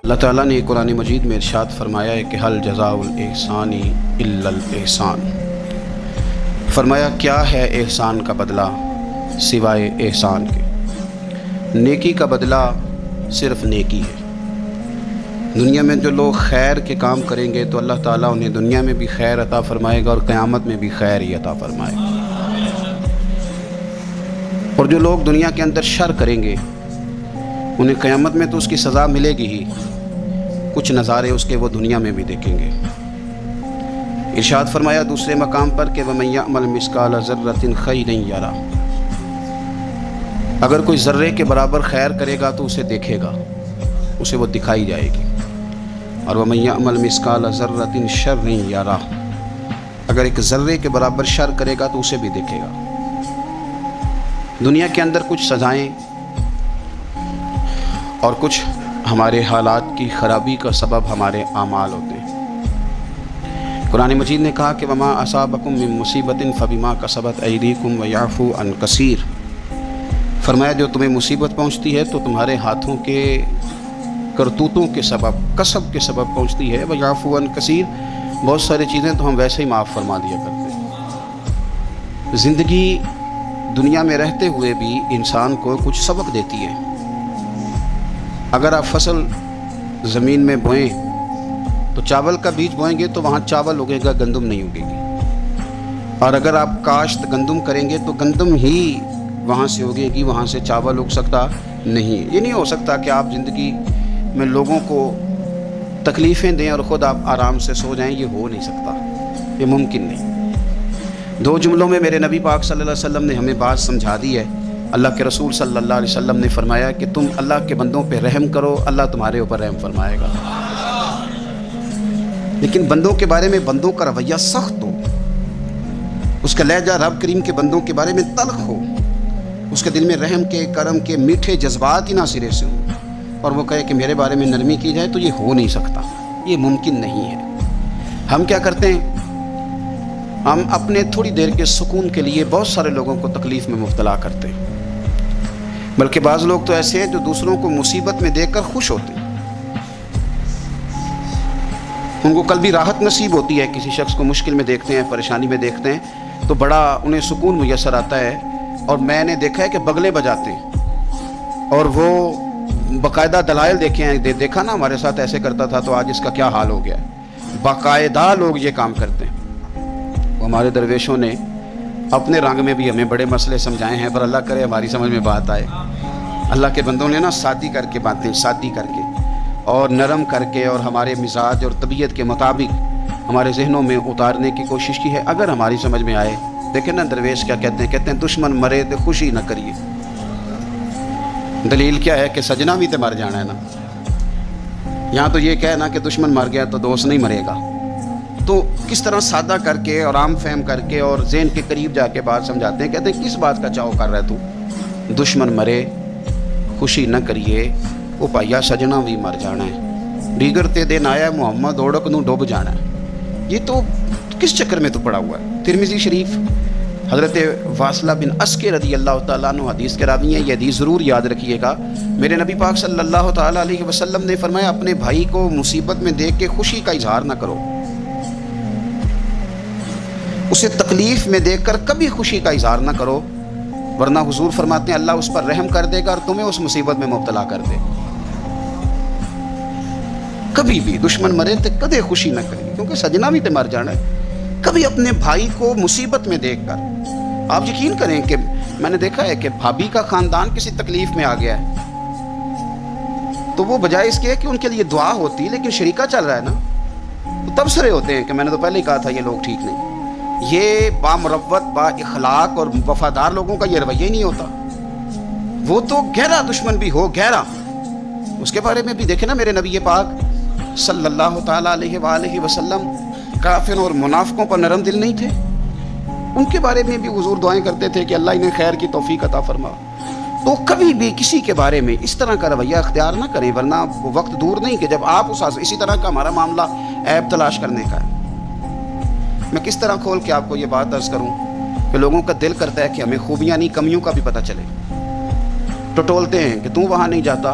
اللہ تعالیٰ نے قرآن مجید میں ارشاد فرمایا ہے کہ حل جزاء الاحسان الا الاحسان، فرمایا کیا ہے احسان کا بدلہ سوائے احسان کے، نیکی کا بدلہ صرف نیکی ہے۔ دنیا میں جو لوگ خیر کے کام کریں گے تو اللہ تعالیٰ انہیں دنیا میں بھی خیر عطا فرمائے گا اور قیامت میں بھی خیر ہی عطا فرمائے گا، اور جو لوگ دنیا کے اندر شر کریں گے انہیں قیامت میں تو اس کی سزا ملے گی ہی، کچھ نظارے اس کے وہ دنیا میں بھی دیکھیں گے۔ ارشاد فرمایا دوسرے مقام پر کہ وَمَن يَعْمَلْ مِثْقَالَ ذَرَّةٍ خَيْرًا يَرَهُ، اگر کوئی ذرے کے برابر خیر کرے گا تو اسے دیکھے گا، اسے وہ دکھائی جائے گی، اور وَمَن يَعْمَلْ مِثْقَالَ ذَرَّةٍ شَرًّا يَرَهُ، اگر ایک ذرے کے برابر شر کرے گا تو اسے بھی دیکھے گا۔ دنیا کے اندر کچھ سزائیں اور کچھ ہمارے حالات کی خرابی کا سبب ہمارے اعمال ہوتے ہیں۔ قرآن مجید نے کہا کہ وَمَا أَصَابَكُم مِّن مُّصِيبَةٍ فَبِمَا كَسَبَتْ أَيْدِيكُمْ وَيَعْفُو عَن كَثِيرٍ، فرمایا جو تمہیں مصیبت پہنچتی ہے تو تمہارے ہاتھوں کے کرتوتوں کے سبب، کسب کے سبب پہنچتی ہے، وَيَعْفُو عَن كَثِيرٍ، بہت ساری چیزیں تو ہم ویسے ہی معاف فرما دیا کرتے ہیں۔ زندگی دنیا میں رہتے ہوئے بھی انسان کو کچھ سبق دیتی ہے۔ اگر آپ فصل زمین میں بوئیں تو چاول کا بیج بوئیں گے تو وہاں چاول اگے گا، گندم نہیں اگے گی، اور اگر آپ کاشت گندم کریں گے تو گندم ہی وہاں سے اگے گی، وہاں سے چاول اگ سکتا نہیں۔ یہ نہیں ہو سکتا کہ آپ زندگی میں لوگوں کو تکلیفیں دیں اور خود آپ آرام سے سو جائیں، یہ ہو نہیں سکتا، یہ ممکن نہیں۔ دو جملوں میں میرے نبی پاک صلی اللہ علیہ وسلم نے ہمیں بات سمجھا دی ہے۔ اللہ کے رسول صلی اللہ علیہ وسلم نے فرمایا کہ تم اللہ کے بندوں پہ رحم کرو، اللہ تمہارے اوپر رحم فرمائے گا، لیکن بندوں کے بارے میں بندوں کا رویہ سخت ہو، اس کا لہجہ رب کریم کے بندوں کے بارے میں تلخ ہو، اس کے دل میں رحم کے، کرم کے میٹھے جذبات ہی نہ سرے سے ہوں، اور وہ کہے کہ میرے بارے میں نرمی کی جائے، تو یہ ہو نہیں سکتا، یہ ممکن نہیں ہے۔ ہم کیا کرتے ہیں؟ ہم اپنے تھوڑی دیر کے سکون کے لیے بہت سارے لوگوں کو تکلیف میں مبتلا کرتے ہیں، بلکہ بعض لوگ تو ایسے ہیں جو دوسروں کو مصیبت میں دیکھ کر خوش ہوتے ہیں، ان کو قلبی راحت نصیب ہوتی ہے۔ کسی شخص کو مشکل میں دیکھتے ہیں، پریشانی میں دیکھتے ہیں تو بڑا انہیں سکون میسر آتا ہے، اور میں نے دیکھا ہے کہ بغلے بجاتے ہیں اور وہ باقاعدہ دلائل دیکھے ہیں، دیکھا نا ہمارے ساتھ ایسے کرتا تھا تو آج اس کا کیا حال ہو گیا ہے، باقاعدہ لوگ یہ کام کرتے ہیں۔ ہمارے درویشوں نے اپنے رنگ میں بھی ہمیں بڑے مسئلے سمجھائے ہیں، پر اللہ کرے ہماری سمجھ میں بات آئے۔ اللہ کے بندوں نے نا سادی کر کے باتیں، سادی کر کے اور نرم کر کے اور ہمارے مزاج اور طبیعت کے مطابق ہمارے ذہنوں میں اتارنے کی کوشش کی ہے، اگر ہماری سمجھ میں آئے۔ دیکھیں نا درویش کیا کہتے ہیں دشمن مرے تو خوشی نہ کریے۔ دلیل کیا ہے کہ سجنا بھی تو مر جانا ہے نا، یہاں تو یہ کہنا کہ دشمن مر گیا تو دوست نہیں مرے گا، تو کس طرح سادہ کر کے اور عام فہم کر کے اور ذہن کے قریب جا کے بات سمجھاتے ہیں۔ کہتے ہیں کس بات کا چاؤ کر رہا ہے تو، دشمن مرے خوشی نہ کریے، وہ پائیا سجنا بھی مر جانا ہے، دیگر تے دن آیا محمد اوڑک نو ڈوب جانا ہے۔ یہ تو کس چکر میں تو پڑا ہوا ہے؟ ترمذی شریف حضرت واصلہ بن اسکے رضی اللہ تعالیٰ عنہ حدیث کے راوی ہیں، یہ حدیث ضرور یاد رکھیے گا۔ میرے نبی پاک صلی اللہ تعالیٰ علیہ وسلم نے فرمایا اپنے بھائی کو مصیبت میں دیکھ کے خوشی کا اظہار نہ کرو، اسے تکلیف میں دیکھ کر کبھی خوشی کا اظہار نہ کرو، ورنہ حضور فرماتے ہیں اللہ اس پر رحم کر دے گا اور تمہیں اس مصیبت میں مبتلا کر دے گا۔ کبھی بھی دشمن مرے تو کدے خوشی نہ کریے، کیونکہ سجنا بھی تو مر جانا ہے۔ کبھی اپنے بھائی کو مصیبت میں دیکھ کر، آپ یقین کریں کہ میں نے دیکھا ہے کہ بھابھی کا خاندان کسی تکلیف میں آ گیا ہے تو وہ بجائے اس کے کہ ان کے لیے دعا ہوتی، لیکن شریکہ چل رہا ہے نا، تو تبصرے ہوتے ہیں کہ میں نے تو پہلے ہی کہا تھا یہ لوگ ٹھیک نہیں۔ یہ بامروت، با اخلاق اور وفادار لوگوں کا یہ رویہ ہی نہیں ہوتا۔ وہ تو گہرا دشمن بھی ہو، گہرا، اس کے بارے میں بھی دیکھیں نا میرے نبی پاک صلی اللہ تعالیٰ علیہ وآلہ وسلم کافروں اور منافقوں پر نرم دل نہیں تھے، ان کے بارے میں بھی حضور دعائیں کرتے تھے کہ اللہ انہیں خیر کی توفیق عطا فرما۔ تو کبھی بھی کسی کے بارے میں اس طرح کا رویہ اختیار نہ کریں، ورنہ وہ وقت دور نہیں کہ جب آپ اسی طرح کا ہمارا معاملہ عیب تلاش کرنے کا ہے۔ میں کس طرح کھول کے آپ کو یہ بات عرض کروں کہ لوگوں کا دل کرتا ہے کہ ہمیں خوبیاں نہیں کمیوں کا بھی پتہ چلے، ٹٹولتے ہیں کہ تو وہاں نہیں جاتا،